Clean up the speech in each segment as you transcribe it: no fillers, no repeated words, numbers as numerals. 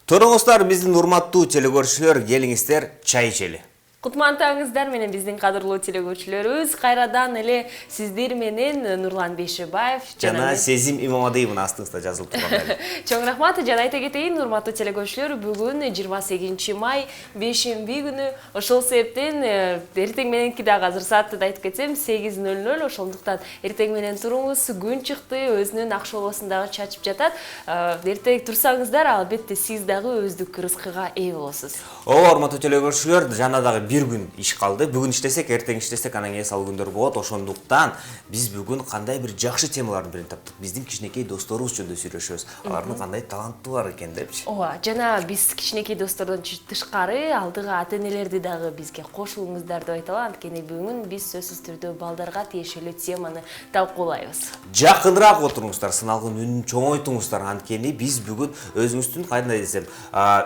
Торуңуздар биздин урматтуу телекөрүүчүлөр, келиңиздер чай ичели. Кутмантаңыздар менен биздин кадырлуу телекөрүүчүлөрүбүз. Кайрадан эле сиздер менен Нурлан Бейшебаев жана Сезим Имамадиевдин астыңызда жазылып турган. Чоң рахмат. Жана айта кетейин, урматтуу телекөрүүчүлөр, бүгүн 28 май бейшемби күнү. Ошол себептен эртең мененки дагы азыр саатты да айтып кетсем 8:00. Ошондуктан эртең менен туруңуз, күн чыкты, өзүнүн ак шолосун дагы чачып жатат. Эртең турсаңыздар, албетте сиз дагы өздүк рызкыга ээ болосуз. Ооба, урматтуу телекөрүүчүлөр, жана дагы бир күн иш калды. Бүгүн иштесек, эртең иштесек, анан эс ал күндөр болот. Ошондуктан биз бүгүн кандай бир жакшы темалардын бирин таптык. Биздин кичинекей досторубуз жөнүндө сүйлөшөбүз. Алардын кандай таланты бар экен депчи. Ооба, жана биз кичинекей достордон тышкары алдыга ата-энелерди дагы бизге кошулуңуздар деп айталы. Анткени бүгүн биз сөзсүз түрдө балдарга тиешелүү теманы талкуулайбыз. Жакыныраак отуруңуздар, сыналгын үнүн чоңойтуңуздар. Анткени биз бүгүн өзүңүздүн кайдай десем,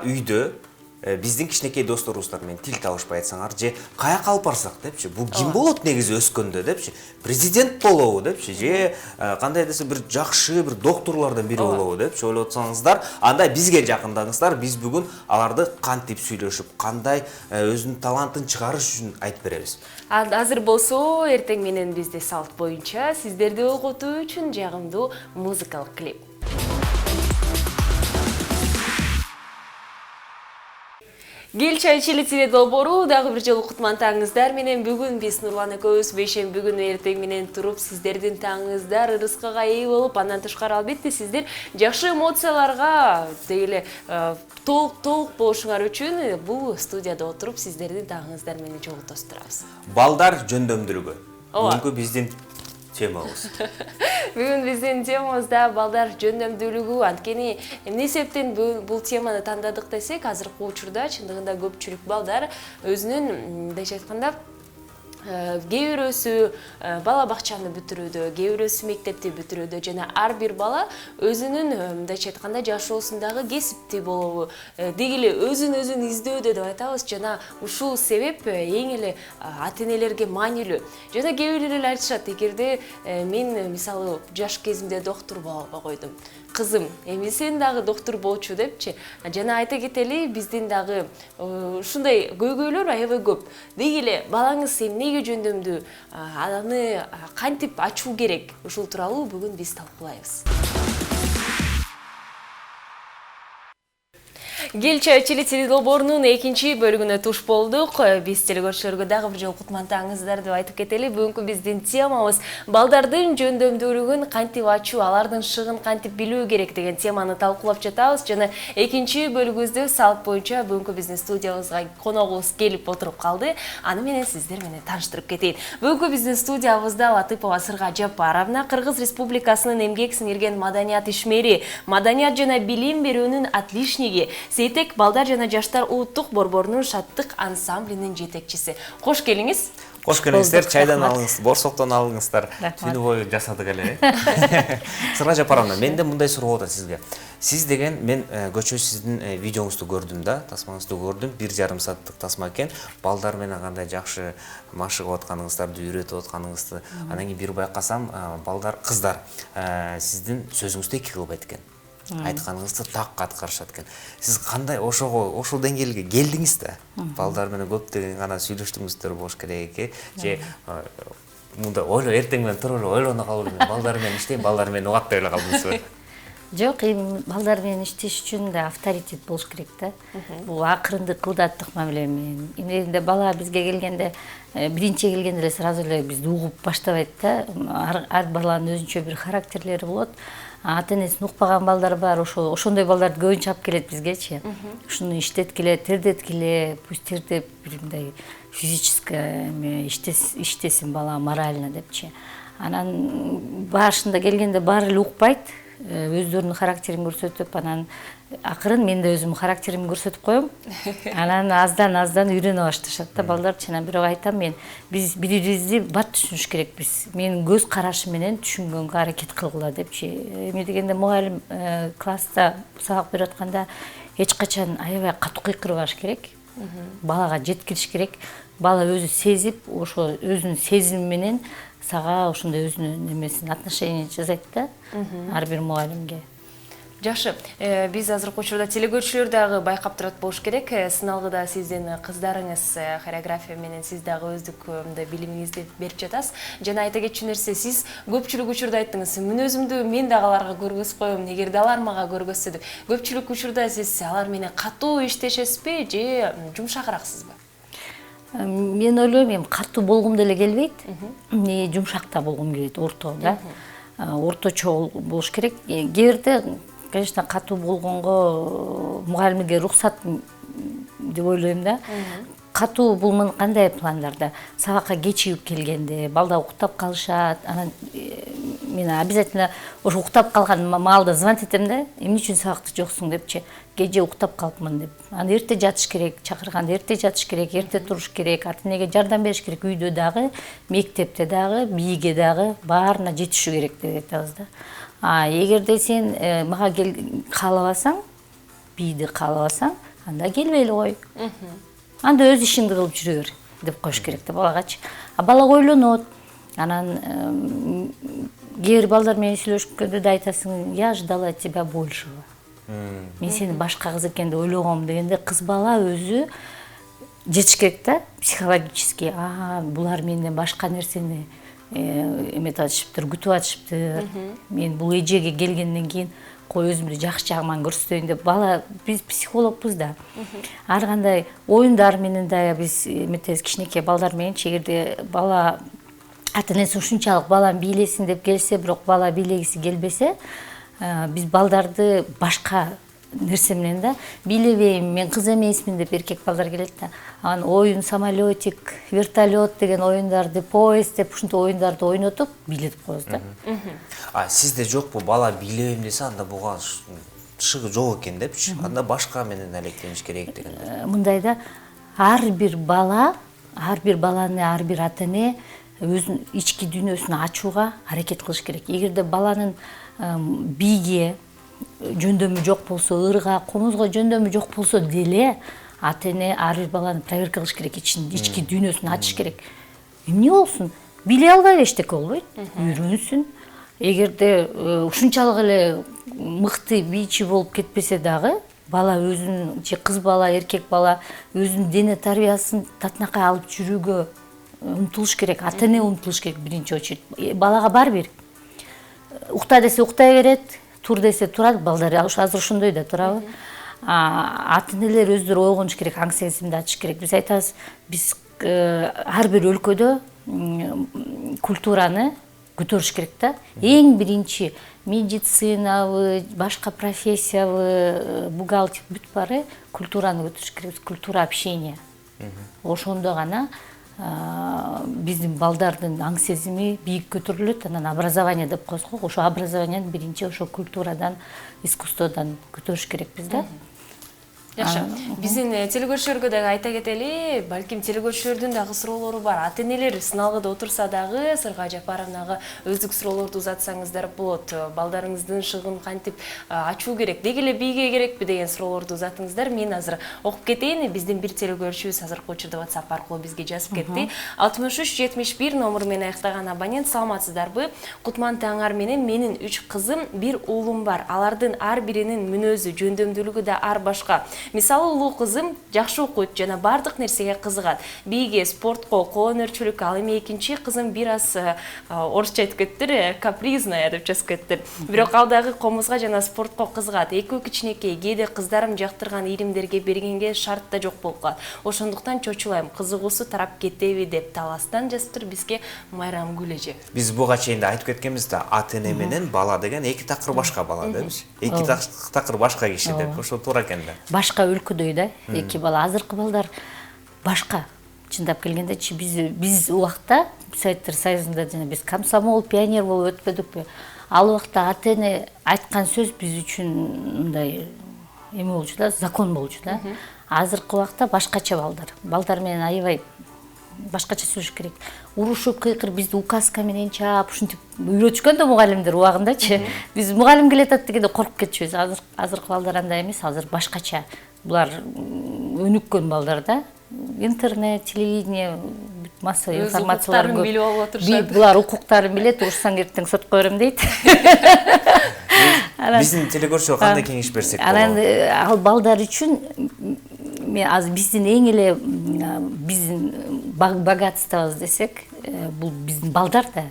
үйдө биздин кичинекей досторубуздар менен тил табышпай атсаңар, же каяка алып барсак депчи, бул ким болот негизи өскөндө депчи, президент болобу депчи, же кандай десе бир жакшы бир докторлордон бири болобу депчи ойлоп атсаңыздар, анда бизге жакындаңыздар. Биз бүгүн аларды кантип сүйлөшүп, кандай өзүнүн талантын чыгарыш үчүн айтып беребиз. Азыр болсо, эртең менен бизде салт боюнча сиздерди ойготуу үчүн жагымдуу музыкалык клип. Гел чай ичели теле долбоору дагы бир жолу кутмантаңыздар менен. Бүгүн биз Нурлан экөөбүз бейшемби күнү эртең менен туруп, сиздердин таңыңыздар рызкыга ээ болуп, андан тышкары албетте сиздер жакшы эмоцияларга дегеле толук болушуңар үчүн бул студияда отуруп сиздердин таңыңыздар менен жолугутуп турабыз. Балдар жөндөмдүүлүгү. Бүгүнкү биздин темабыз. Бүгүн биздин темабызда балдар жөндөмдүүлүгү. Анткени эмне себептен бул теманы тандадык десек, азыркы учурда чындыгында көпчүлүк балдар өзүнүн мындайча айтканда кээ бирөөсү бала бакчаны бүтүрүүдө, кээ бирөөсү мектепти бүтүрүүдө, жана ар бир бала өзүнүн мындайча айтканда жашоосундагы кесипти болобу, дегеле өзүн издөөдө деп айтабыз. Жана ушул себеп эң эле ата-энелерге маанилүү. Жана кээ бирлер айтышат, эгерде мен мисалы жаш кезимде доктор боло албай койдум, кызым, эми сен дагы доктор болчу депчи. Жана айта кетели, биздин дагы ушундай көйгөйлөр аябай көп. Дегеле балаңыз эмнеге жөндөмдүү, аны кантип ачуу керек, ушул тууралуу бүгүн биз талкуулайбыз. Гел чай ичели теле долбоорунун экинчи бөлүгүнө туш болдук. Биз телекөрүүчүлөргө дагы бир жолу кутмантаңыздар деп айтып кетели. Бүгүнкү биздин темабыз балдардын жөндөмдүүлүгүн кантип ачуу, алардын шыгын кантип билүү керек деген теманы талкуулап жатабыз. Жана экинчи бөлүгүбүздө салт боюнча бүгүнкү биздин студиябызга коногубуз келип отуруп калды. Аны менен сиздер менен тааныштырып кетейин. Бүгүнкү биздин студиябызда Латыпова Сырга Жапаровна, Кыргыз Республикасынын эмгек сиңирген маданият ишмери, маданият жана билим берүүнүн отличниги, Сейтек балдар жана жаштар улуттук борборунун шаттык ансамблинин жетекчиси. Кош келиңиз. Кош келиңиздер, чайдан алыңыз, борсоктон алыңыздар. Түнү бою жасадык эле. Сырга Жапаровна, менде мындай суроо болот сизге. Сиз деген, мен көчө сиздин видеоңузду көрдүм да, тасмаңызды көрдүм. 1,5 сааттык тасма экен. Балдар менен кандай жакшы машыгып атканыңыздарды, үйрөтүп атканыңызды. Анан кийин бир байкасам, балдар, кыздар сиздин сөзүңүздү эки кылбайт экен. Айтканыңызды так аткарышат экен. Сиз кандай ошол деңгээлге келдиңиз да? Балдар менен көптөгөн гана сүйлөштүңүздөр болуш керек экен. Же мында эртең менен туруп эле ойлоно калып, балдар менен иштейм, балдар менен угат деп эле калдыңызбы? Жок, эми балдар менен иштеш үчүн да авторитет болуш керек да. Бул акырындык, кылдаттык мамиле менен. Эмнегенде бала бизге келгенде, биринчи келгенде эле сразу эле бизди угуп баштабайт да. Ар баланын өзүнчө бир характерлери болот. Ата-энесин укпаган балдар бар, ошондой балдарды көбүнчө алып келет бизгечи. Ушуну иштеткиле, тердеткиле, пусть тердеп, бир мындай физическое иштесин бала, морально депчи. Анан башында келгенде баары эле укпайт, өздөрүнүн характерин көрсөтүп, анан акырын мен да өзүмдүн характеримди көрсөтүп коем. Анан аздан үйрөнө башташат да балдар. Чына бирок айтам, биз бири-бирибизди бат түшүнүш керекпиз. Менин көз карашым менен түшүнгөнгө аракет кылгыла депчи. Эми дегенде мугалим класста сабак берип атканда эч качан аябай катуу кыйкырбаш керек. Балага жеткириш керек. Бала өзү сезип, ошо өзүнүн сезими менен сага ошондой өзүнүн немесин отношение жасайт да ар бир мугалимге. Жакшы, биз азыркы учурда телекөрүүчүлөр дагы байкап турат болуш керек. Сыналгыда сиздин кыздарыңыз хореография менен сиз дагы өздүк мындай билимиңизди берип жатасыз. Жана айта кетчү нерсе, сиз көпчүлүк учурда айттыңыз, мүнөзүмдү мен дагы аларга көргөзүп коем, эгерде алар мага көргөзсө деп. Көпчүлүк учурда сиз алар менен катуу иштешесизби же жумшагыраксызбы? Мен ойлойм, эми катуу болгум деле келбейт. Жумшакта болгум келет, орто да. Орточо болуш керек. Кээ бирде, конечно, катуу болгонго мугалимге уруксат деп ойлойм да. Катуу бул кандай пландарда? Сабакка кечигип келгенде, балдар уктап калышат, анан мен обязательно ошо уктап калган маалда звонить этем да, эмне үчүн сабакта жоксуң депчи. Кече уктап калыпмын деп. Аны эрте жатыш керек, чакырганда эрте жатыш керек, эрте туруш керек, ата-энеге жардам бериш керек, үйдө дагы, мектепте дагы, бийге дагы баарына жетишүү керек деп айтабыз да. Эгерде сен мага каалабасаң, бийди каалабасаң, анда келбейли кой. Анда өз ишиңди кылып жүрө бер деп коюш керек да балагачы. Бала ойлонот. Анан кээ бир балдар менен сүйлөшкөндө да айтасың, я ждала от тебя большего. Мен сени башка кыз экен деп ойлогом дегенде, кыз бала өзү жетиш керек да, психологически. Булар менден башка нерсени эметип атышыптыр, күтүп атышыптыр. Мен бул эжеге келгенден кийин кой өзүмдү жакшы жагыман көрсөтөйүн деп. Бала, биз психологбуз да. Ар кандай оюндар менен да биз эметебиз, кичинекей балдар менен. Эгерде бала ата-энеси ушунчалык баланы бийлесин деп келсе, бирок бала бийлегиси келбесе, биз балдарды башка нерсе менен да бийлебейм, мен кыз эмесмин деп эркек балдар келет да. Анан оюн, самолетик, вертолет деген оюндарды, поезд деп ушундай оюндарды ойнотуп бийлетип коебуз да. Сизде жокпу бала бийлебейм десе, анда буга шыгы жок экен депчи. Анда башка менен алектениш керек деген. Мындай да, ар бир баланы ар бир ата-эне өзүнүн ички дүйнөсүн ачууга аракет кылыш керек. Эгерде баланын бийге жөндөмү жок болсо, ырга, комузга жөндөмү жок болсо деле, ата-эне ар бир баланы проверка кылыш керек, ички дүйнөсүн ачыш керек. Эмне болсун? Биле албайбы, эчтеке болбойт, үйрөнсүн. Эгерде ушунчалык эле мыкты бийчи болуп кетпесе дагы, бала өзүнүн, же кыз бала, эркек бала өзүнүн дене тарбиясын татынакай алып жүрүүгө умтулуш керек, ата-эне умтулуш керек биринчи очередь. Балага барбир. Укта десе уктай берет, тур десе турат, балдар азыр ошондой да турабы. Ата-энелер өздөрү ойгонуш керек, аң сезимди ачыш керек. Биз айтабыз, биз ар бир өлкөдө культураны көтөрүш керек да. Эң биринчи медицинабы, башка профессиябы, бухгалтер бүт баары культураны көтөрүш керек, культура общения. Ошондо гана биздин балдардын аң сезими бийик көтөрүлөт, анан образование деп коебуз го. Ошо образованияны биринчи ошо культурадан, искусстводан көтөрүш керекпиз да. Жакшы. Биздин телекөрүүчүлөргө дагы айта кетели, балким телекөрүүчүлөрдүн дагы суроолору бар. Ата-энелер сыналгыда отурса дагы Сырга Жапаровнага өздүк суроолорду узатсаңыздар болот. Балдарыңыздын шыгын кантип ачуу керек, деги эле бийге керекпи деген суроолорду узатыңыздар. Мен азыр окуп кетейин. Биздин бир телекөрүүчүбүз азыркы учурда WhatsApp аркылуу бизге жазып кетти. 6371 номер менен аяктаган абонент, саламатсыздарбы? Кутман таңар менен менин 3 кызым, 1 уулум бар. Алардын ар биринин мүнөзү, жөндөмдүүлүгү да ар башка. Мисалы, улуу кызым жакшы окуйт жана бардык нерсеге кызыгат. Бийге, спортко, кол өнөрчүлүккө, ал эми экинчи кызым бир аз орусча айтып кеттир, капризная деп жазып кеттир. Бирок ал дагы комузга жана спортко кызыгат. Экөө кичинекей, кээде кыздарым жактырган иримдерге бергенге шарт да жок болуп калат. Ошондуктан чочулайм, кызыгуусу тарап кетеби деп Таластан жазыптыр бизге Майрам Гүлэже. Биз буга чейин да айтып кеткенбиз да, ата-эне менен бала деген эки такыр башка бала депчи. Эки такыр башка киши деп, ошо туура экен да. Башка өлкөдөй да, эки бала. Азыркы балдар башка. Чындап келгендечи биз убакта Советтер Союзунда жана биз комсомол, пионер болуп өтпөдүкпү. Ал убакта ата-эне айткан сөз биз үчүн мындай эме болчу да, закон болчу да. Азыркы убакта башкача балдар. Балдар менен аябай башкача сүйлөшүш керек. Урушуп, кыйкыр бизди указка менен чаап, ушинтип үйрөтүшкөн да мугалимдер убагындачы. Биз мугалим келатат дегенде коркуп кетчүбүз. Азыркы балдар андай эмес, азыр башкача. Булар өнүккөн балдар да. Интернет, телевидение, массовый информациялар көп. Билип алып отурушат. Булар укуктарын билет, урушсаң эртең сотко берем дейт. биздин телекөрүүчүгө кандай кеңеш берсек анан болот? ал балдар үчүн мен азыр биздин эң эле биздин богатствобуз десек, бул биздин балдар да.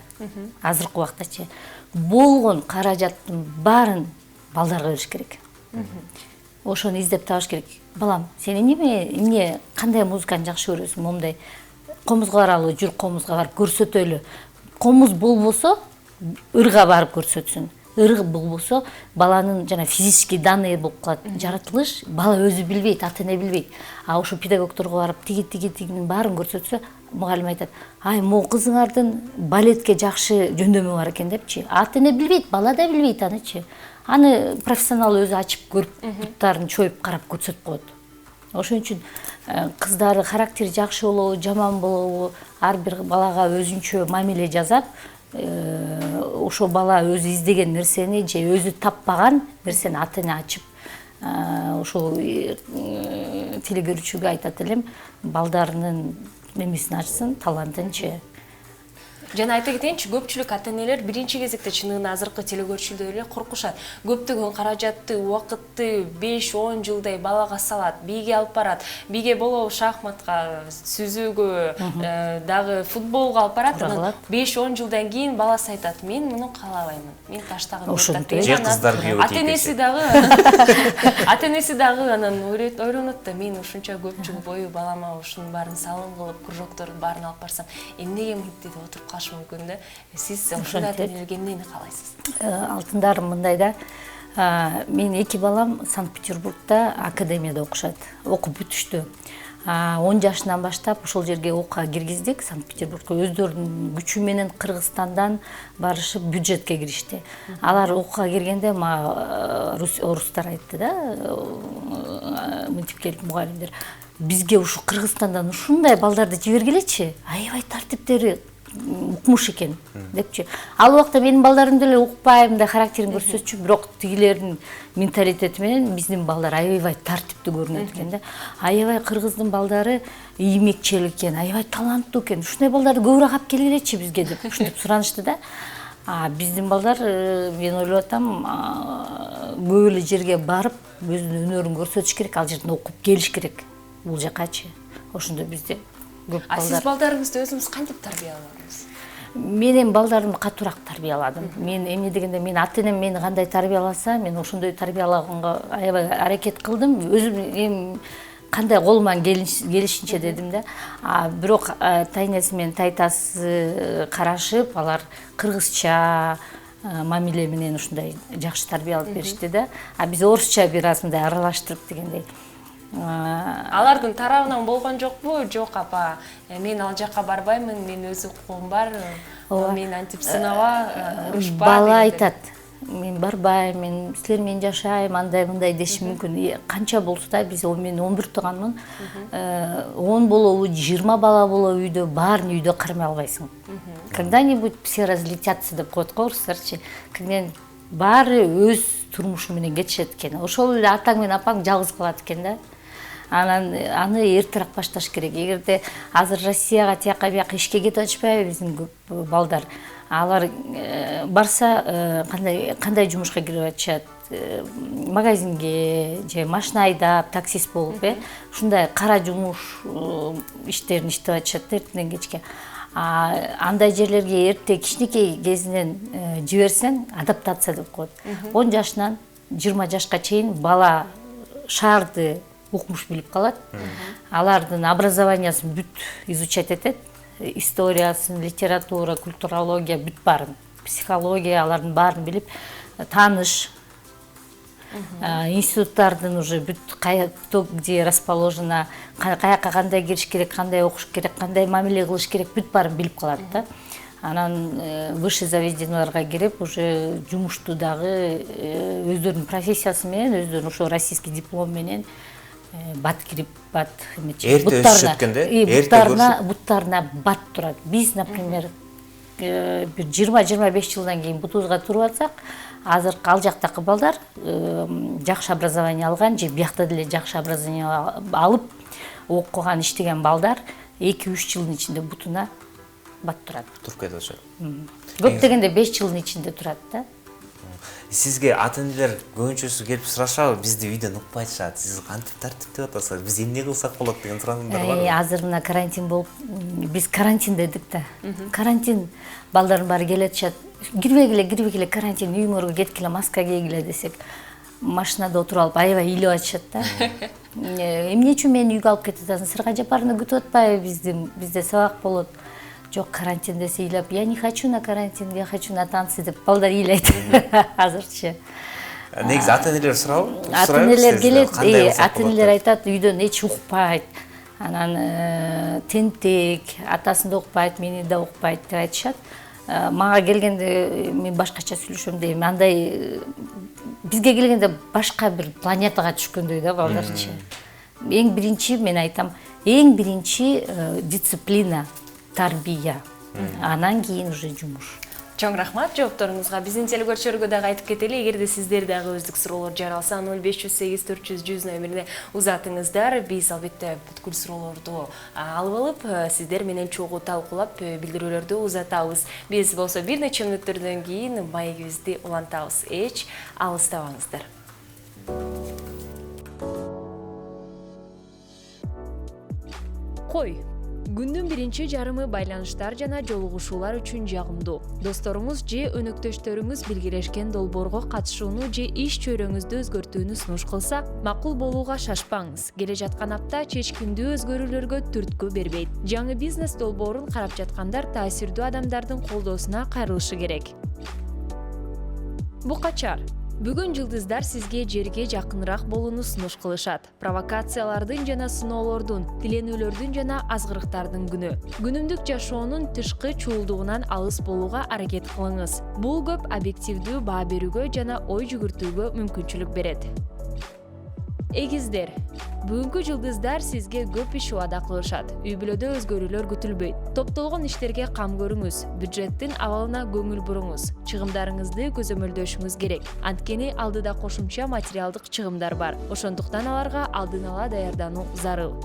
Азыркы убактачы болгон каражаттын баарын балдарга бериш керек. Ошону издеп табыш керек. Балам, сен эмне кандай музыканы жакшы көрөсүң? Момундай комузга баралы, жүр комузга барып көрсөтөлү. Комуз болбосо ырга барып көрсөтсүн. Ырг болбосо баланын жана физический данные болуп калат. Жаратылыш бала өзү билбейт, ата эне билбейт. А ошо педагогторго барып тигинин баарын көрсөтсө, мугалим айтат: "Ай, могу кызыңардын балетке жакшы жөндөмү бар экен" депчи. Ата эне билбейт, бала да билбейт анычы. Аны профессионал өзү ачып көрүп, буттарын чоюп карап көрсөтүп коет. Ошон үчүн кыздары характери жакшы болобу, жаман болобу, ар бир балага өзүнчө мамиле жасап, ошо бала өзү издеген нерсени же өзү таппаган нерсени ата эне ачып, ошол телекөрүүчүгө айтат элем, балдарынын немесин ачсын, талантынчы. Жана айта кетейинчи, көпчүлүк ата-энелер биринчи кезекте чыныгы азыркы телекөрүүчүлөр эле коркушат. Көптөгөн каражатты, убакытты 5-10 жылдай балага салат, бийге алып барат. Бийге болобу шахматка, сүзүүгө, дагы футболго алып барат. 5-10 жылдан кийин баласы айтат: "Мен муну каалабаймын. Мен таштагым келет" деп. Же кыздар бийге Ата-энеси дагы анан ойлонот да: "Мен ушунча көп жыл бою балама ушунун баарын салым кылып, кружоктордун баарын алып барсам, эмнеге мынтип отуруп мүмкүн да?" Сиз ошондой ата-энелерге эмнени каалайсыз? Алтындарым мындай да, менин 2 балам Санкт-Петербургда академияда окушат, окуп бүтүштү. 10 жашынан баштап ошол жерге окууга киргиздик, Санкт-Петербургга. Өздөрүнүн күчү менен Кыргызстандан барышып бюджетке киришти. Алар окууга киргенде орустар айтты да, мынтип келип мугалимдер: "Бизге ушу Кыргызстандан ушундай балдарды жибергилечи, аябай тартиптери укмуш экен" депчи. Ал убакта менин балдарым деле укпай, мындай характерин көрсөтчү, бирок тигилердин менталитети менен биздин балдар аябай тартиптүү көрүнөт экен да. Аябай кыргыздын балдары иймекчил экен, аябай таланттуу экен. Ушундай балдарды көбүрөөк алып келгилечи бизге деп ушинтип суранышты да. Биздин балдар, мен ойлоп атам, көп эле жерге барып өзүнүн өнөрүн көрсөтүш керек, ал жерден окуп келиш керек бул жакачы. Ошондо бизде көп балдар. Сиз балдарыңызды өзүңүз кантип тарбияладыңыз? Мен эми балдарымды катуураак тарбияладым. Мен эмне дегенде, мен ата-энем мени кандай тарбияласа, мен ошондой тарбиялаганга аябай аракет кылдым. Өзүм эми кандай колуман келишинче дедим да. Бирок тайнеси менен тайтасы карашып, алар кыргызча мамиле менен ушундай жакшы тарбиялап беришти да. Биз орусча бир аз мындай аралаштырып дегендей. Алардын тарабынан болгон жокпу? Жок апа, мен ал жакка барбаймын, мен өз укугум бар, мен антип сынаба, урушпа. Бала айтат: "Мен барбайм, мен силер менен жашайм", андай мындай деши мүмкүн. Канча болсо да, биз мен 11 тууганмын. 10 болобу, 20 бала болобу үйдө, баарын үйдө кармай албайсың. Когда-нибудь все разлетятся деп коет го орустарчы. Баары өз турмушу менен кетишет экен. Ошол эле атаң менен апаң жалгыз калат экен да. Аны эртерээк башташ керек. Эгерде азыр Россияга тияка бияка ишке кетип атышпайбы биздин көп балдар? Алар барса кандай жумушка кирип атышат? Магазинге же машина айдап, таксист болуп, ушундай кара жумуш иштерин иштеп атышат эртеден кечке. Андай жерлерге эрте кичинекей кезинен жиберсең, адаптация деп коет. 10 жашынан 20 жашка чейин бала шаарды укмуш билип калат. Алардын образованиясын бүт изучать этет. Историясын, литература, культурология бүт баарын, психология, алардын баарын билип, тааныш. Институттардын уже бүт кто где расположено, каяка кандай кириш керек, кандай окуш керек, кандай мамиле кылыш керек, бүт баарын билип калат да. Анан высший заведенияларга кирип, уже жумушту дагы өздөрүнүн профессиясы менен, өздөрүнүн ошо российский диплом менен бат кирип, бат эрте өсүшүп өткөндө, эрте буттарына бат турат. Биз, например, бир 20-25 жылдан кийин бутубузга туруп атсак, азыркы ал жактагы балдар жакшы образование алган же биякта деле жакшы образование алып окуган, иштеген балдар 2-3 жылдын ичинде бутуна бат турат. Туруп кетет ошо. Көп дегенде 5 жылдын ичинде турат да. Сизге ата-энелер көбүнчөсү келип сурашабы, бизди үйдөн укпай атышат. Сиз кантип тартиптеп атасыз? Биз эмне кылсак болот деген суроолор барбы? Азыр мына карантин болуп, биз карантин дедик да. Карантин балдардын баары келе атышат. Кирбегиле карантин, үйүңөргө кеткиле, маска кийгиле десек, машинада отуруп алып аябай ыйлап атышат да. Эмне үчүн мени үйгө алып кетип атасың? Сырга жапарыңды күтүп атпайбы бизде сабак болот. Жок, карантин десе ыйлап, я не хочу на карантин, я хочу на танцы деп балдар ыйлайт азырчы. Негизи ата-энелер сурабы? Ата-энелер келет, ата-энелер айтат, үйдөн эч укпайт. Анан тентек, атасын да укпайт, мени да укпайт деп айтышат. Мага келгенде мен башкача сүйлөшөм дейм. Андай бизге келгенде башка бир планетага түшкөндөй да балдарчы. Эң биринчи мен айтам, эң биринчи дисциплина, тарбия. Анан кийин уже жумуш. Чоң рахмат жоопторуңузга. Биздин телекөрчөлөргө дагы айтып кетели, эгерде сиздер дагы өздүк суроолор жаралса 0508 400 100 номерине узатыңыздар. Биз албетте бүткүл суроолорду алып алып, сиздер менен чогуу талкуулап, билдирүүлөрдү узатабыз. Биз болсо бир нече мүнөттөрдөн кийин маегибизди улантабыз. Эч алыстабаңыздар. Кой. Күндүн биринчи жарымы байланыштар жана жолугушуулар үчүн жагымдуу. Досторуңуз же өнөктөштөрүңүз биргелешкен долбоорго катышууну же иш чөйрөңүздү өзгөртүүнү сунуш кылса, макул болууга шашпаңыз. Келе жаткан апта чечкиндүү өзгөрүүлөргө түрткү бербейт. Жаңы бизнес долбоорун карап жаткандар таасирдүү адамдардын колдоосуна кайрылышы керек. Букачар. Бүгүн жылдыздар сизге жерге жакыныраак болууну сунуш кылышат. Провокациялардын жана сыноолордун, тиленүүлөрдүн жана азгырыктардын күнү. Күнүмдүк жашоонун тышкы чуулдугунан алыс болууга аракет кылыңыз. Бул көп объективдүү баа берүүгө жана ой жүгүртүүгө мүмкүнчүлүк берет. Эгиздер. Бүгүнкү жылдыздар сизге көп иш убада кылышат. Үй-бүлөдө өзгөрүүлөр күтүлбөйт. Топтолгон иштерге кам көрүңүз. Бюджеттин абалына көңүл буруңуз. Чыгымдарыңызды көзөмөлдөшүңүз керек. Анткени алдыда кошумча материалдык чыгымдар бар. Ошондуктан аларга алдын ала даярдануу зарыл.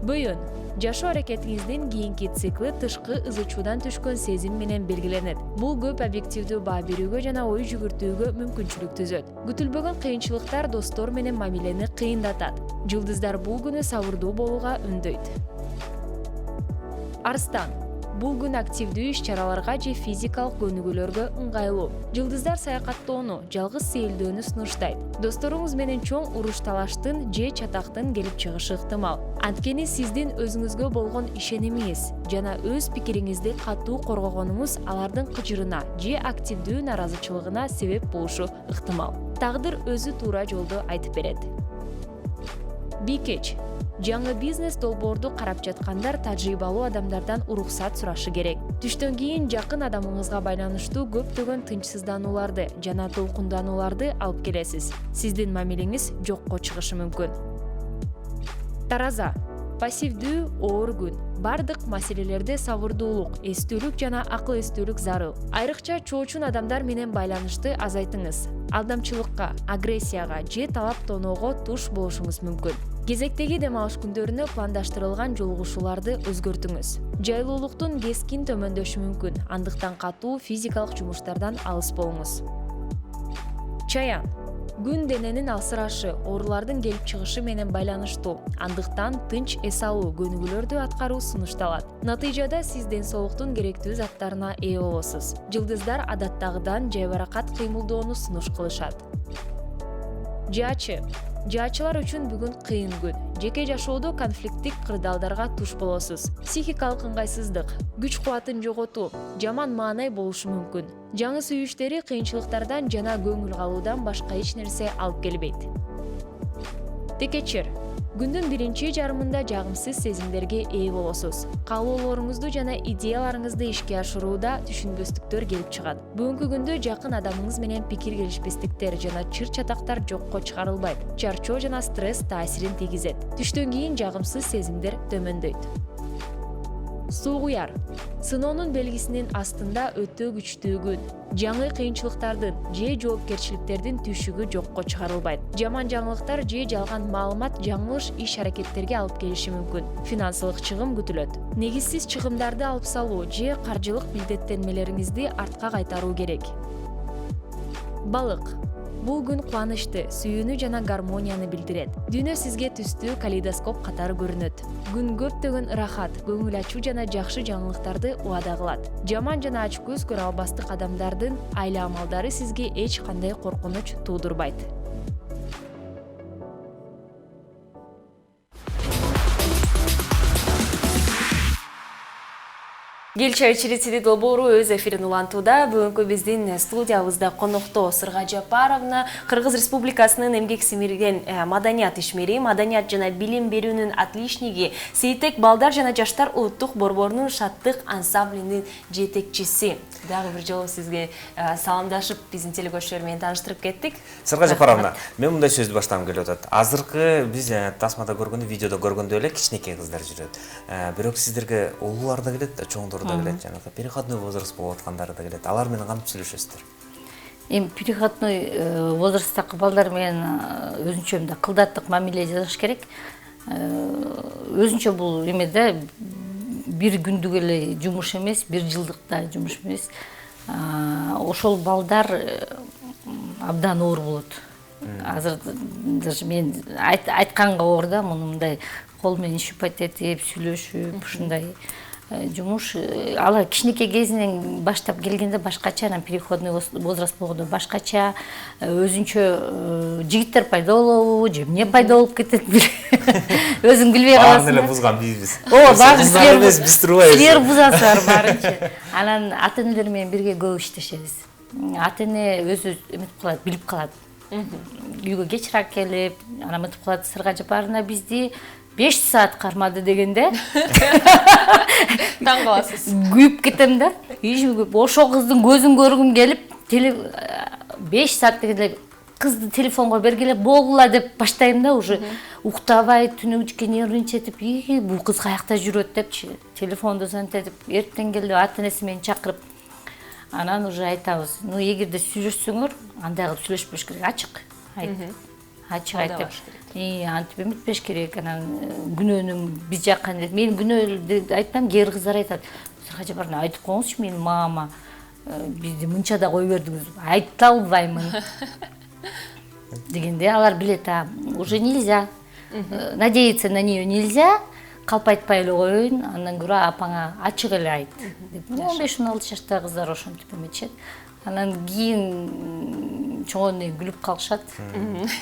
Бөйөн. Жашоо аракетиңиздин кийинки цикли тышкы ызычуудан түшкөн сезим менен белгиленет. Бул көп объективдүү баа берүүгө жана ой жүгүртүүгө мүмкүнчүлүк түзөт. Күтүлбөгөн кыйынчылыктар достор менен мамилени кыйындатат. Жылдыздар бул күнү сабырдуу болууга үндөйт. Арстан. Бул күн активдүү иш-чараларга же физикалык көнүгүүлөргө ыңгайлуу. Жылдыздар саякаттоону, жалгыз сейилдөөнү сунуштайт. Досторуңуз менен чоң уруш-талаштын же чатактын келип чыгышы ыктымал. Анткени сиздин өзүңүзгө болгон ишенимиңиз жана өз пикириңизди катуу коргогонуңуз алардын кыжырына же активдүү наразычылыгына себеп болушу ыктымал. Тагдыр өзү туура жолду айтып берет. Бикеч. Жаңы бизнес долбоорду карап жаткандар тажрыйбалуу адамдардан уруксат сурашы керек. Түштөн кийин жакын адамыңызга байланыштуу көптөгөн тынчсызданууларды жана толкунданууларды алып келесиз. Сиздин мамилеңиз жокко чыгышы мүмкүн. Тараза. Пассивдүү оор күн. Бардык маселелерде сабырдуулук, эстүүлүк жана акыл эстүүлүк зарыл. Айрыкча чоочун адамдар менен байланышты азайтыңыз. Алдамчылыкка, агрессияга же талап тоноого туш болушуңуз мүмкүн. Кезектеги дем алыш күндөрүнө пландаштырылган жолугушууларды өзгөртүңүз. Жайлуулуктун кескин төмөндөшү мүмкүн, андыктан катуу физикалык жумуштардан алыс болуңуз. Чаян. Күн дененин алсырашы, оорулардын келип чыгышы менен байланыштуу. Андыктан тынч эс алуу, көнүгүүлөрдү аткаруу сунушталат. Натыйжада сиз ден соолуктун керектүү заттарына ээ болосуз. Жылдыздар адаттагыдан жайбаракат кыймылдоону сунуш кылышат. Жаачы. Жаачылар үчүн бүгүн кыйын күн. Жеке жашоодо конфликттик кырдаалдарга туш болосуз. Психикалык ыңгайсыздык, күч кубатын жоготуу, жаман маанай болушу мүмкүн. Жаңы сүйүштери кыйынчылыктардан жана көңүл калуудан башка эч нерсе алып келбейт. Текечер. Күндүн биринчи жарымында жагымсыз сезимдерге ээ болосуз. Каалоолоруңузду жана идеяларыңызды ишке ашырууда түшүнбөстүктөр келип чыгат. Бүгүнкү күндө жакын адамыңыз менен пикир келишпестиктер жана чыр-чатактар жокко чыгарылбайт. Чарчоо жана стресс таасирин тийгизет. Түштөн кийин жагымсыз сезимдер төмөндөйт. Суугуяр. Сыноонун белгисинин астында өтө күчтүү күн. Жаңы кыйынчылыктардын же жоопкерчиликтердин түйшүгү жокко чыгарылбайт. Жаман жаңылыктар же жалган маалымат жаңылыш иш-аракеттерге алып келиши мүмкүн. Финансылык чыгым күтүлөт. Негизсиз чыгымдарды алып салуу же каржылык милдеттенмелериңизди артка кайтаруу керек. Балык. Бул күн кубанычты, сүйүүнү жана гармонияны билдирет. Дүйнө сизге түстүү калейдоскоп катары көрүнөт. Күн көптөгөн ырахат, көңүл ачуу жана жакшы жаңылыктарды убада кылат. Жаман жана ачкөз көрө албастык адамдардын айла амалдары сизге эч кандай коркунуч туудурбайт. Ел чай чирицини долбоору өз эфирин улантууда. Бүгүнкү биздин студиябызда конокто Сырга Жапаровна, Кыргыз Республикасынын эмгек сиңирген маданият ишмери, маданият жана билим берүүнүн отличниги, Сейтек балдар жана жаштар улуттук борборунун шаттык ансамблинин жетекчиси. Дагы бир жолу сизге саламдашып, биздин телекөрүүчүлөр менен тааныштырып кеттик. Сырга Жапаровна, мен мындай сөздү баштагым келип атат. Азыркы биз тасмада көргөндө, видеодо көргөндө эле кичинекей кыздар жүрөт. Бирок сиздерге улуулар да келет, чоңдор да келет, жанагы переходной возраст болуп аткандары да келет. Алар менен кантип сүйлөшөсүздөр? Эми переходной возрасттагы балдар менен өзүнчө мындай кылдаттык мамиле жасаш керек. Өзүнчө бул эмеде бир күндүк эле жумуш эмес, бир жылдык да жумуш эмес. Ошол балдар абдан оор болот. Азыр даже мен айтканга оор да, мындай кол менен шипать этип, сүйлөшүп, ушундай жумуш. Алар кичинекей кезинен баштап келгенде башкача, анан переходной возраст болгондо башкача, өзүнчө жигиттер пайда болобу, же эмне пайда болуп кетет, өзүң билбей каласың. Баарын эле бузган бизбиз. Баары биз турбайбыз. Силер бузасыңар баарынча. Анан ата-энелер менен бирге көп иштешебиз. Ата-эне өзү эметип калат, билип калат. Үйгө кечирээк келип, анан эметип калат, Сырга Жапаровна бизди 5 саат кармады дегенде Таң каласыз. Күйүп кетем да. Ошо кыздын көзүн көргүм келип, 5 саат дегенде кызды телефонго бергиле болгула деп баштайм да, уже уктабай, түнү үчкө нервничать этип, бул кыз каякта жүрөт депчи, телефонду звонтетип, эртең келди ата-энеси менен чакырып, анан уже айтабыз. Ну, эгерде сүйлөшсөңөр, андай кылып сүйлөшпөш керек, ачык айт. Ачык айтып. Антип эметпеш керек, анан күнөөнүм биз жакка дейт. Мен күнөө айтпам, кээ бир кыздар айтат. Сырга Жапаровна айтып коюңузчу менин мамама. Бизди мынча да кой бердиңиз. Айта албаймын. Дегенде алар билет, уже нельзя. Надеяться на нее нельзя. Калп айтпай эле коеюн, андан көрө апаңа ачык эле айт. 15-16 жаштагы кыздар ошентип эметишет. Анан кийин чоңону күлүп калышат.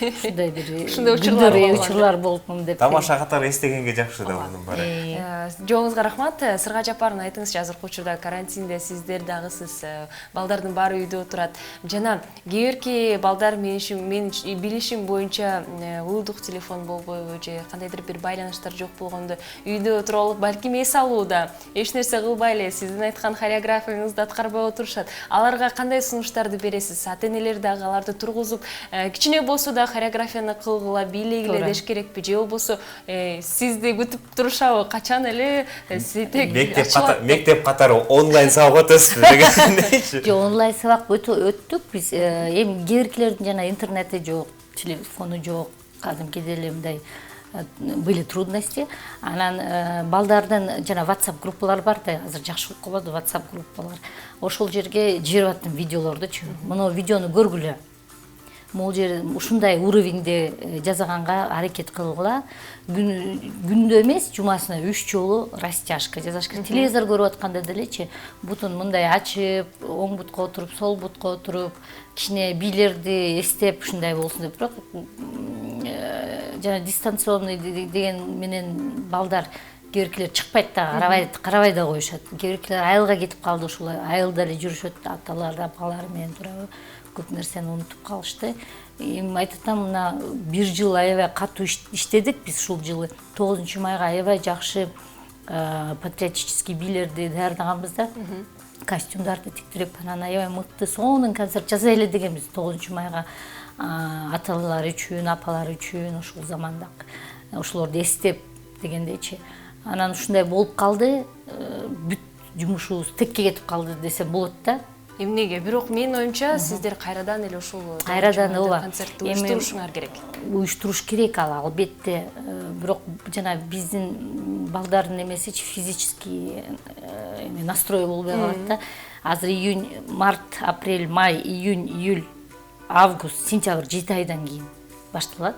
Ушундай бир учурлар болупмун деп. Тамаша катары эстегенге жакшы да мунун баары. Жооңузга рахмат. Сырга Жапаровна, айтыңызчы, азыркы учурда карантинде сиздер дагысыз, балдардын баары үйдө отурат. Жана кээ балдар мен билишим боюнча улдук телефон болбойбу же кандайдыр бир байланыштар жок болгондо үйдө отуруп алып, балким эс алууда, эч нерсе кылбай эле сиздин айткан хореографияңызды аткарбай отурушат. Аларга кандай сунуштарды бересиз? Ата-энелер дагы аларды тургузуп, кичине болсо да хореографияны кылгыла, бийлегиле деш керекпи? Же болбосо сизди күтүп турушабы? Качан эле Сейтек мектеп катары онлайн сабак өтөсүзбү дегендейчи? Жок, онлайн сабак өттүк биз. Эми кээ биркилердин жана интернети жок, телефону жок, кадимкидей эле мындай были трудности. Анан балдардын жана WhatsApp группалар бар да, азыр жакшы болуп калды WhatsApp группалар. Ошол жерге жиберип аттым видеолорду-чу. Муну видеону көргүлө. Могул жер ушундай уровеньде жасаганга аракет кылгыла. Күндө эмес, жумасына 3 жолу растяжка жасаш керек. Телевизор көрүп атканда делечи, бутун мындай ачып, оң бутка отуруп, сол бутка отуруп, кичине бийлерди эстеп ушундай болсун деп. Бирок жана дистанционный деген менен балдар кээ биркилер чыкпайт да, карабай да коюшат. Кээ биркилер айылга кетип калды, ушулай айылда эле жүрүшөт, аталары, апалары менен турабы. Көп нерсени унутуп калышты. Эми айтатам, мына 1 жыл аябай катуу иштедик биз ушул жылы. 9-майга аябай жакшы патриотический бийлерди даярдаганбыз да. Костюмдарды тиктирип, анан аябай мыкты сонун концерт жасай эле дегенбиз 9-майга аталар үчүн, апалар үчүн ушул заманда ошолорду эстеп дегендейчи. Анан ушундай болуп калды, бүт жумушубуз текке кетип калды десем болот да. Эмнеге? Бирок менин оюмча сиздер кайрадан эле ушул концертти уюштурушуңар керек. Уюштуруш керек албетте. Бирок жана биздин балдардын эмесичи физический настрой болбой калат да. Азыр июнь, март, апрель, май, июнь, июль август, сентябрь 7 айдан кийин башталат.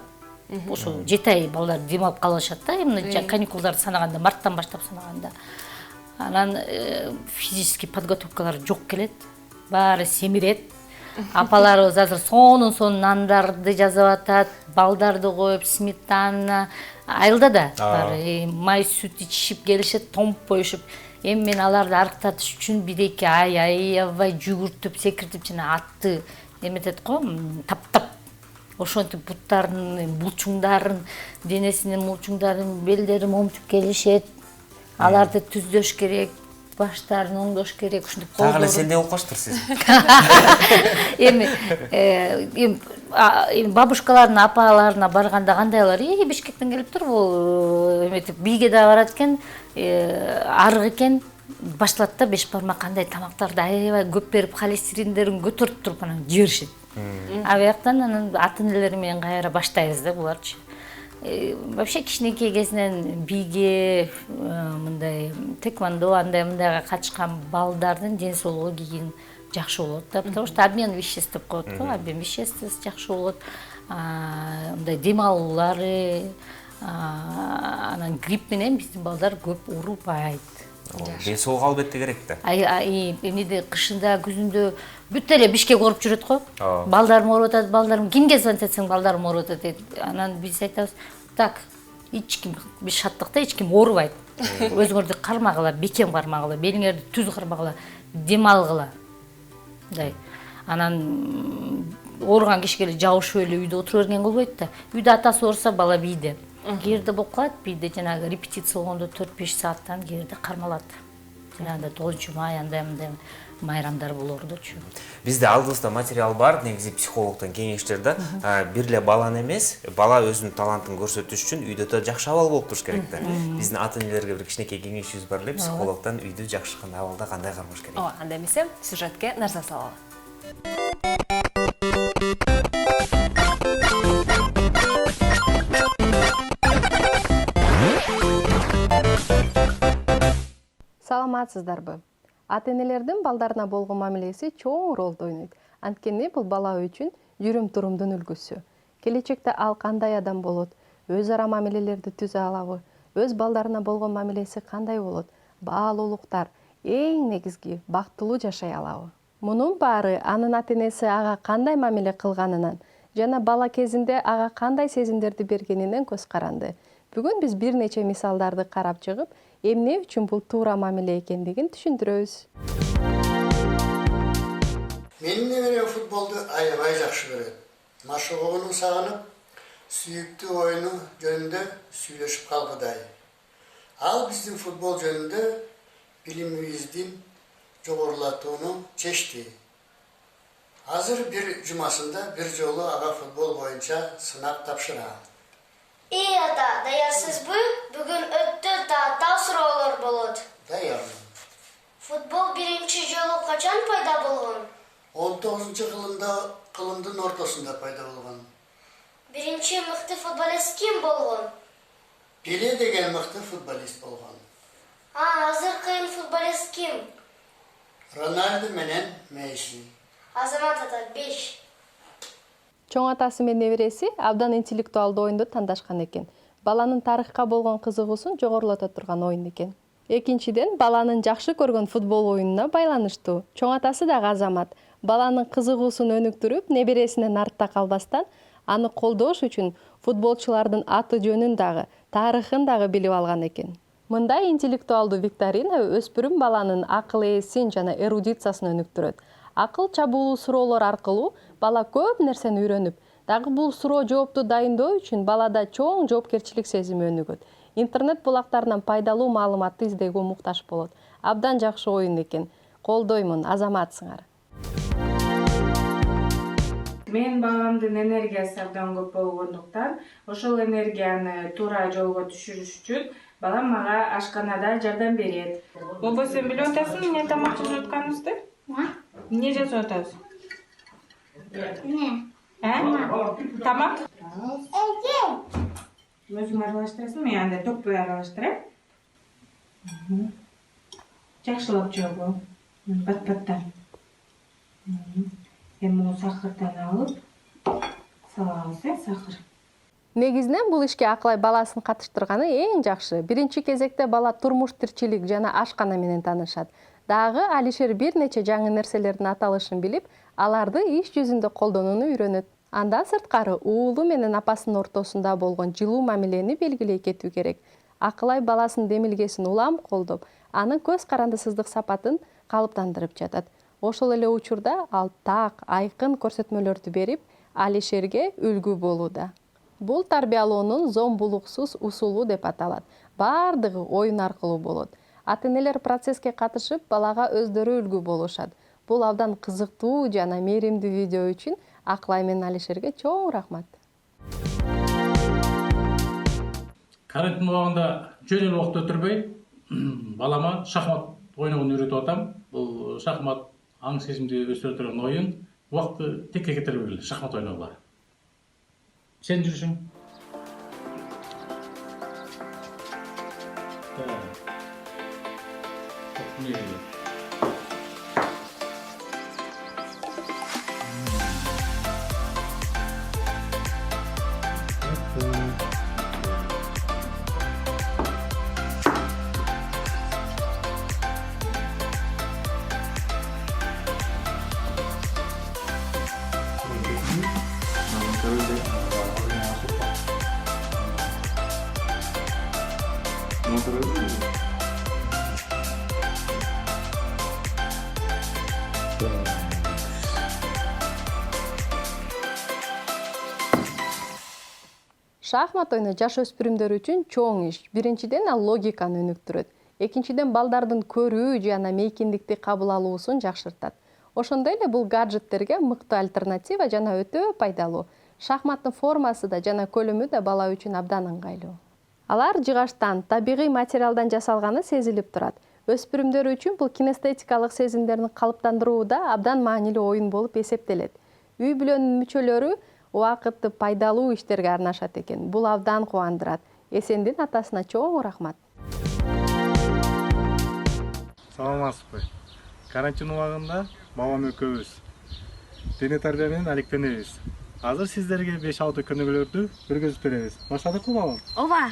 Ошо 7 ай балдар дем алып калышат да, эмне каникулдарды санаганда, марттан баштап санаганда. Анан физический подготовкалар жок келет, баары семирет. Апаларыбыз азыр сонун нандарды жазып атат, балдарды коюп, сметана, айылда да баары май сүт ичишип келишет, томуп коюшуп. Эми мен аларды арыктатыш үчүн 1-2 ай аябай жүгүртүп, секиртип жана атты эметет го, таптап. Ошентип буттарын, булчуңдарын, денесинин булчуңдарын, белдери момчуп келишет. Аларды түздөш керек, баштарын оңдош керек, ушинтип Так эле сенде окуштур Эми бабушкалардын, апаларына барганда кандайлар, Бишкектен келиптир, бул эметип бийге да барат экен, арык экен, башталат да 5 бармак кандай тамактарды аябай көп берип, холестериндерин көтөрүп туруп анан жиберишет. А бияктан анан ата-энелер менен кайра баштайбыз да буларчы. Вообще кичинекей кезинен бийге, мындай тэквондо, андай-мындайга катышкан балдардын ден соолугу кийин жакшы болот да, потому что обмен веществ деп коет го, обмен веществ жакшы болот. Мындай дем алуулары, анан грипп менен биздин балдар көп урубайт. Ден соолук албетте керек да. Эмнеде кышында, күзүндө бүт эле Бишкек ооруп жүрөт го. Балдарым ооруп атат, балдарым кимге звонить этсең балдарым ооруп атат дейт. Анан биз айтабыз, так, эч ким, биз шаттыкта эч ким оорубайт. Өзүңөрдү кармагыла, бекем кармагыла, белиңерди түз кармагыла, дем алгыла. Мындай. Анан ооруган кишиге эле жабышып эле үйдө отура берген болбойт да. Үйдө атасы ооруса бала бийде. Кээде болуп калат, бийде жанагы репетиция болгондо 4-5 сааттан кээде кармалат. Жанагы 9-май андай-мындай майрамдар болордучу. Бизде алдыбызда материал бар, негизи психологдон кеңештер да. Бир эле баланы эмес, бала өзүнүн талантын көрсөтүш үчүн үйдө да жакшы абал болуп туруш керек да. Биздин ата-энелерге бир кичинекей кеңешибиз бар эле, психологдон үйдү жакшы абалда кандай кармаш керек. Анда эмесе сюжетке назар салалы. Саламатсыздарбы? Ата-энелердин балдарына болгон мамилеси чоң ролду ойнойт. Анткени бул бала үчүн жүрүм-турумдун үлгүсү. Келечекте ал кандай адам болот? Өз ара мамилелерди түзө алабы? Өз балдарына болгон мамилеси кандай болот? Баалуулуктар, эң негизги бактылуу жашай алабы? Мунун баары анын ата-энеси ага кандай мамиле кылганынан жана бала кезинде ага кандай сезимдерди бергенинен көз каранды. Бүгүн биз бир нече мисалдарды карап чыгып, эмне үчүн бул туура мамиле экендигин түшүндүрөбүз. Менин неберем футболду аябай жакшы көрөт. Машыгууну сагынып, сүйүктүү оюну жөнүндө сүйлөшүп калгыдай. Ал биздин футбол жөнүндө билимибиздин жогорулатууну чечти. Азыр бир жумасында бир жолу ага футбол боюнча сынак тапшырам. Ата, даярсызбы? Бүгүн өтө таттау суроолор болот. Даярмын. Футбол биринчи жолу качан пайда болгон? 19-кылымдын ортосунда пайда болгон. Биринчи мыкты футболист ким болгон? Пеле деген мыкты футболист болгон. Азыркы футболист ким? Рональдо менен Месси. Азамат ата 5. Чоң атасы менен небереси абдан интеллектуалдуу оюнду тандашкан экен. Баланын тарыхка болгон кызыгуусун жогорулата турган оюн экен. Экинчиден, баланын жакшы көргөн футбол оюнуна байланыштуу. Чоң атасы дагы Азамат баланын кызыгуусун өнүктүрүп, небересинен артта калбастан, аны колдош үчүн футболчулардын аты жөнүн дагы, тарыхын дагы билип алган экен. Мындай интеллектуалдуу викторина өспүрүм баланын акыл ээсин жана эрудициясын өнүктүрөт. Акыл чабуулуу суроолор аркылуу бала көп нерсени үйрөнүп, дагы бул суроо жоопту дайындоо үчүн балада чоң жоопкерчилик сезими өнүгөт. Интернет булактарынан пайдалуу маалыматты издөөгө муктаж болот. Абдан жакшы оюн экен. Колдоймун, Азаматсыңар. Мен баламдын энергиясы абдан көп болгондуктан, ошол энергияны туура жолго түшүрүш үчүн балам мага ашканада жардам берет. Бобо, сен билип атасың эмне тамак жазып атканыбызды? Эмне жазып атабыз? Тамак? Өзүң аралаштырасың, мен анда топпой аралаштырайм. Жакшылап жогу. Бат-баттан. эми сахардан алып салабыз, сахар. Негизинен бул ишке Акылай баласын катыштырганы эң жакшы. Биринчи кезекте бала турмуш тирчилик жана ашкана менен таанышат. Дагы Алишер бир нече жаңы нерселердин аталышын билип, аларды иш жүзүндө колдонууну үйрөнөт. Андан сырткары уулу менен апасынын ортосунда болгон жылуу мамилени белгилей кетүү керек. Акылай баласынын демилгесин улам колдоп, анын көз карандысыздык сапатын калыптандырып жатат. Ошол эле учурда ал так, айкын көрсөтмөлөрдү берип, Алишерге үлгү болууда. Бул тарбиялоонун зомбулуксуз усулу деп аталат. Бардыгы оюн аркылуу болот. Ата-энелер процесске катышып, балага өздөрү үлгү болушат. Бул абдан кызыктуу жана мээримдүү видео үчүн Акылай менен Алишерге чоң рахмат. Карантин убагында жөн эле убакыт өтүрбөй, балама шахмат ойногонду үйрөтүп атам. Бул шахмат аң сезимди өстүрө турган оюн. Убакытты текке кетирбей эле шахмат ойногула. Сен жүрүшүң. Шахмат ойunu жаш өспүрүмдөр үчүн чоң иш. Биринчиден ал логиканы өнүктүрөт. Экинчиден балдардын көрүү жана мейкиндикти кабыл алуусун жакшыртат. Ошондой эле бул гаджеттерге мыкты альтернатива жана өтө пайдалуу. Шахматтын формасы да жана көлөмү да бала үчүн абдан ыңгайлуу. Алар жыгачтан, табигый материалдан жасалганы сезилип турат. Өспүрүмдөр үчүн бул кинестетикалык сезимдерин калыптандырууда абдан маанилүү оюн болуп эсептелет. Үй бүлөнүн мүчөлөрү убакытты пайдалуу иштерге арнашат экен. Бул абдан кубандырат. Эсендин атасына чоң рахмат. Саламатсызбы. Карантин убагында бабам экөөбүз дене тарбия менен алектенебиз. Азыр сиздерге 5-6 көнүгүүлөрдү көргөзүп беребиз. Баштадыкпы бабам? Ооба.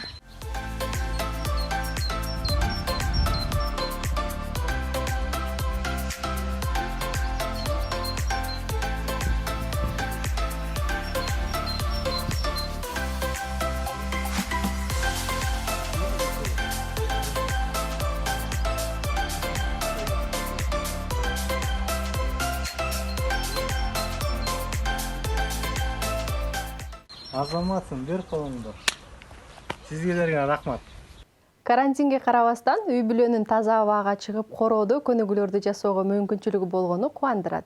Азаматсың, бер колуңду. Сизге рахмат. Карантинге карабастан үй бүлөнүн таза абага чыгып короодо көнүгүүлөрдү жасоого мүмкүнчүлүгү болгону кубандырат.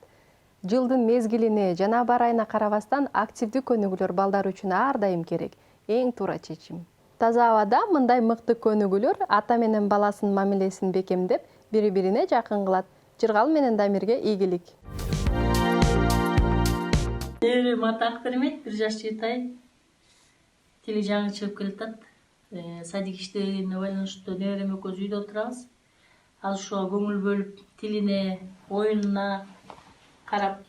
Жылдын мезгилине жана бар айына карабастан активдүү көнүгүүлөр балдар үчүн ар дайым керек. Эң туура чечим. Таза абада мындай мыкты көнүгүүлөр ата менен баласынын мамилесин бекемдеп, бири-бирине жакын кылат. Жыргал менен Дамирге ийгилик. Неберем аты Акбермет, 1 жаш 7 ай. Тили жаңы чыгып келатат. Садик иштегенине байланыштуу неберем экөөбүз үйдө отурабыз. Азыр ошого көңүл бөлүп, тилине, оюнуна карап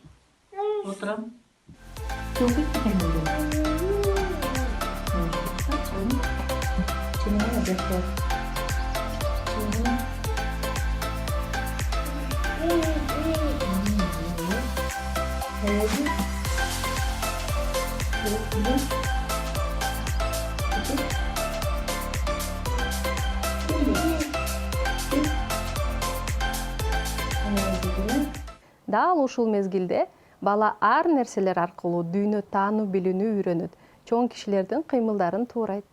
отурам. Дал ушул мезгилде бала ар нерселер аркылуу дүйнө таануу билүүнү үйрөнөт. Чоң кишилердин кыймылдарын туурайт.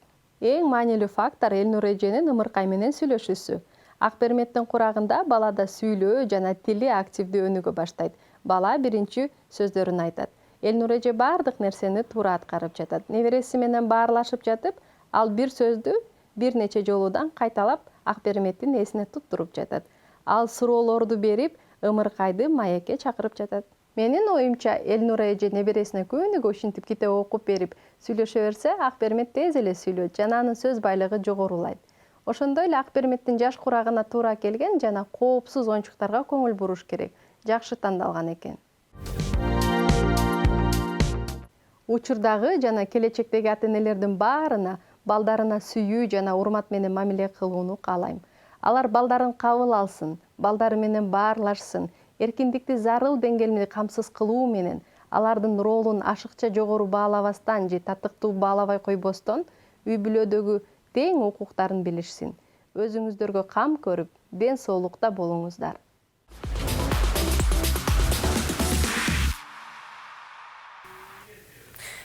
Эң маанилүү фактор Элнур эженин ымыркай менен сүйлөшүүсү. Акберметтин курагында балада сүйлөө жана тили активдүү өнүгө баштайт. Бала биринчи сөздөрүн айтат. Элнур эже бардык нерсени туура аткарып жатат. Небереси менен баарлашып жатып, ал бир сөздү бир нече жолудан кайталап Акберметтин эсине туттуруп жатат. Ал суроолорду берип, ымыркайды маекке чакырып жатат. Менин оюмча, Элнур эже небересине күнүгө ушинтип китеп окуп берип, сүйлөшө берсе, Акбермет тез эле сүйлөйт жана анын сөз байлыгы жогорулайт. Ошондой эле Акберметтин жаш курагына туура келген жана коопсуз оюнчуктарга көңүл буруш керек. Жакшы тандалган экен. Учурдагы жана келечектеги ата-энелердин баарына балдарына сүйүү жана урмат менен мамиле кылууну каалайм. Алар балдарын кабыл алсын, балдары менен баарлашсын, эркиндикти зарыл деңгээлде камсыз кылуу менен алардын ролун ашыкча жогору баалабастан же татыктуу баалабай койбостон үй бүлөдөгү тең укуктарын билишсин. Өзүңүздөргө кам көрүп, ден соолукта болуңуздар.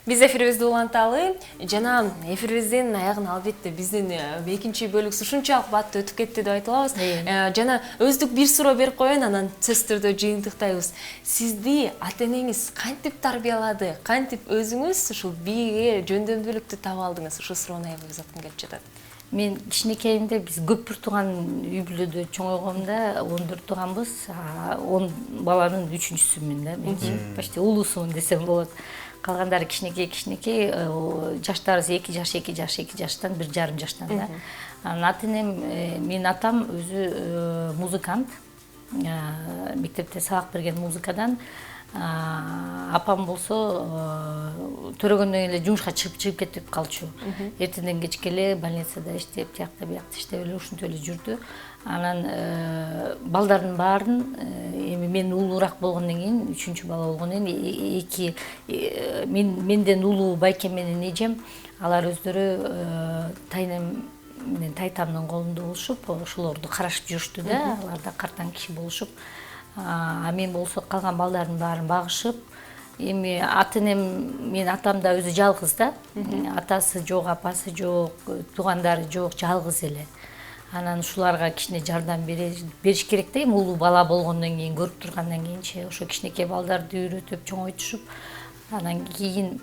Биз эфирибизди уланталы жана эфирибиздин аягын албетте биздин экинчи бөлүк ушунчалык бат өтүп кетти деп айта алабыз. Жана өздүк бир суроо берип коеюн, анан сөзсүз түрдө жыйынтыктайбыз. Сизди ата-энеңиз кантип тарбиялады? Кантип өзүңүз ушул бийге жөндөмдүүлүктү таба алдыңыз? Ушул суроону аябай узаткым келип жатат. Мен кичинекейимде биз көп бир тууган үй бүлөдө чоңойгондо 14 тууганбыз. 10 баланын 3-үчүсүмүн да. Мен почти улуусумун десем болот. Калгандары кичинекей, жаштарыбыз 2 жаштан 1,5 жаштан да. Ата-энем, менин атам өзү музыкант. Мектепте сабак берген музыкадан. Апам болсо төрөгөндөн кийин эле жумушка чыгып кетип калчу. Эртеңден кечке эле больницада иштеп, тиякта биякта иштеп эле ушинтип эле жүрдү. Анан балдардын баарын эми мен улуураак болгондон кийин, 3-үчү бала болгондон кийин менден улуу байкем менен эжем, алар өздөрү тайнем менен тайтамдын колунда болушуп, ошолорду карашып жүрүштү да. Алар да картаң киши болушуп. Мен болсо калган балдардын баарын багышып, эми ата-энем, менин атам да өзү жалгыз да. Атасы жок, апасы жок, туугандары жок, жалгыз эле. Анан ушуларга кичине жардам бериш керек да, эми улуу бала болгондон кийин, көрүп тургандан кийинчи ошо кичинекей балдарды үйрөтүп, чоңойтушуп, анан кийин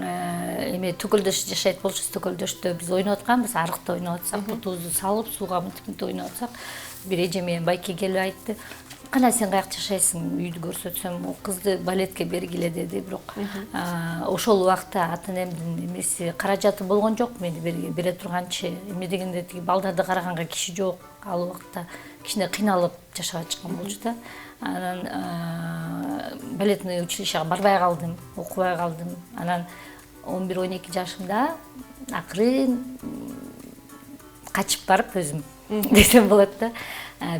эми Төкөлдөш жашайт болчубуз. Төкөлдөштө биз ойноп атканбыз, арыкта ойноп атсак, бутубузду салып, сууга мынтип ойноп атсак, бир эже менен байке келип айтты: "Кана сен каяк жашайсың? Үйдү көрсөтсөм, кызды балетке бергиле" деди. Бирок ошол убакта ата-энемдин эмеси, каражаты болгон жок мени бере турганчы. Эме дегенде тиги балдарды караганга киши жок. Ал убакта кичине кыйналып жашап чыккан болчу да. Анан балетный училищега барбай калдым, окубай калдым. Анан 11-12 жашымда акырын качып барып өзүм десем болот да,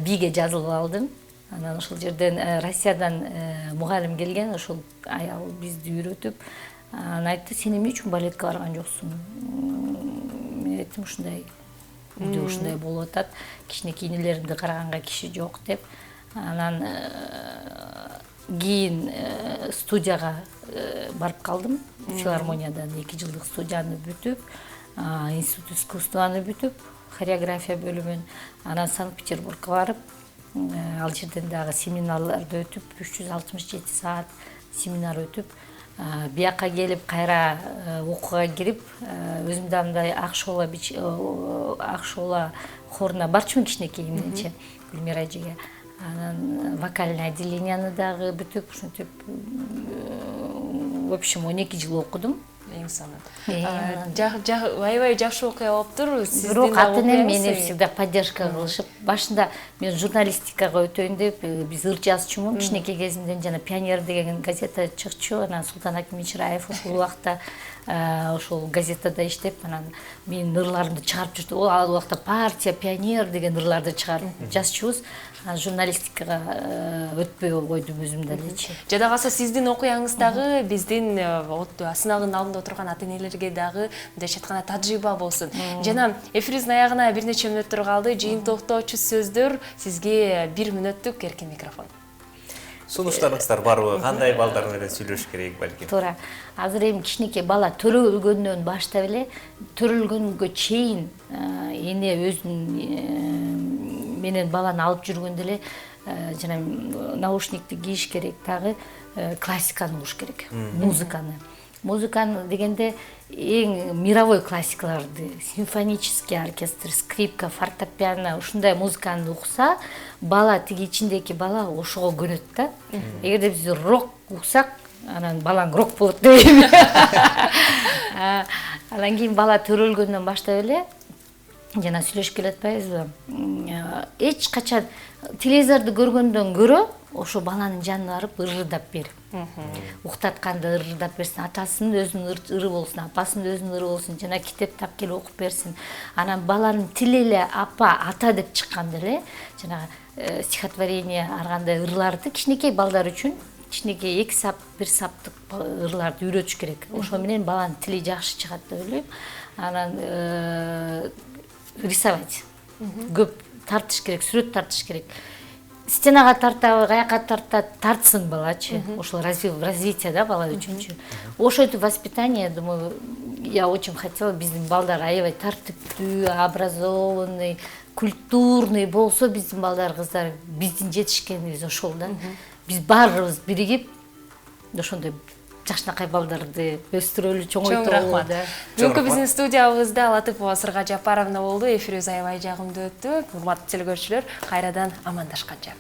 бийге жазылып алдым. Анан ошол жерден Россиядан мугалим келген, ошол аял бизди үйрөтүп, анан айтты: "Сен эмне үчүн балетке барган жоксуң?" Мен айттым: "Ушундай үйдө ушундай болуп атат, кичинекей инелеримди караганга киши жок" деп. Анан кийин студияга барып калдым. Филармониядан 2 жылдык студияны бүтүп, институт искусствоны бүтүп, хореография бөлүмүн. Анан Санкт-Петербургка барып, ал жерден дагы семинарларды өтүп, 367 саат семинар өтүп, бияка келип кайра окууга кирип, өзүм да мындай Акшола хоруна барчумун кичинекейимденче, Гүлмира эжеге. Анан вокальный отделенияны дагы бүтүп, ушинтип, в общем, 12 жыл окудум. Аябай жакшы окуя болуптур. Бирок ата-энем мени всегда поддержка кылышып, башында мен журналистикага өтөйүн деп, биз ыр жазчумун кичинекей кезимден, жана Пионер деген газета чыкчу. Анан Султан Аким Чыраев ошол убакта ошол газетада иштеп, анан менин ырларымды чыгарып жүрдү. Ал убакта партия, Пионер деген ырларды чыгарып жазчубуз. Журналистикага өтпөй койдум өзүм делечи. Жада калса сиздин окуяңыздагы биздин сынагынын алдында отурган ата-энелерге дагы мындайча айтканда тажрыйба болсун. Жана эфирибиздин аягына бир нече мүнөттөр калды. Жыйынтыктоочу сөздөр сизге 1 мүнөттүк эркин микрофон. Сунуштарыңыздар барбы? Кандай балдар менен сүйлөшүш керек балким? Туура. Азыр эми кичинекей бала төрөлгөндөн баштап эле, төрөлгөнгө чейин эне өзүнүн менен баланы алып жүргөндө эле жана наушникти кийиш керек, дагы классиканы угуш керек, музыканы. Музыканы дегенде эң мировой классикаларды, симфонический оркестр, скрипка, фортепиано, ушундай музыканы укса, бала тиги ичиндеги бала ошого көнөт да. Эгерде биз рок уксак, анан балаң рок болот дейм. Анан кийин бала төрөлгөндөн баштап эле жана сүйлөшүп келатпайбызбы? Эч качан телевизорду көргөндөн көрө ошо баланын жанына барып ырырдап берип. Уктатканда ырырдап берсин, атасынын өзүнүн ыры болсун, апасынын өзүнүн ыры болсун, жана китеп тап келип окуп берсин. Анан баланын тили эле апа, ата деп чыкканда эле жанагы стихотворение аргандай ырларды кичинекей балдар үчүн кичинекей 2 сап, 1 саптык ырларды үйрөтүш керек. Ошо менен баланын тили жакшы чыгат деп ойлойм. Анан рисовать. Көп тартыш керек, сүрөт тартыш керек. Стенага тартабы, каяка тартсын балачы. Ошол развитие да бала үчүнчү. Ошентип воспитание, думаю, я очень хотела биздин балдар аябай тартиптүү, образованный, культурный болсо биздин балдар, кыздар, биздин жетишкенибиз ошол да. Биз баарыбыз биригип ошондой жакшынакай балдарды өстүрөлү, чоңойтолу да. Бүгүнкү биздин студиябызда Латыпова Сырга Жапаровна болду. Эфирибиз аябай жагымдуу өттү. Урматтуу телекөрүүчүлөр, кайрадан амандашканча.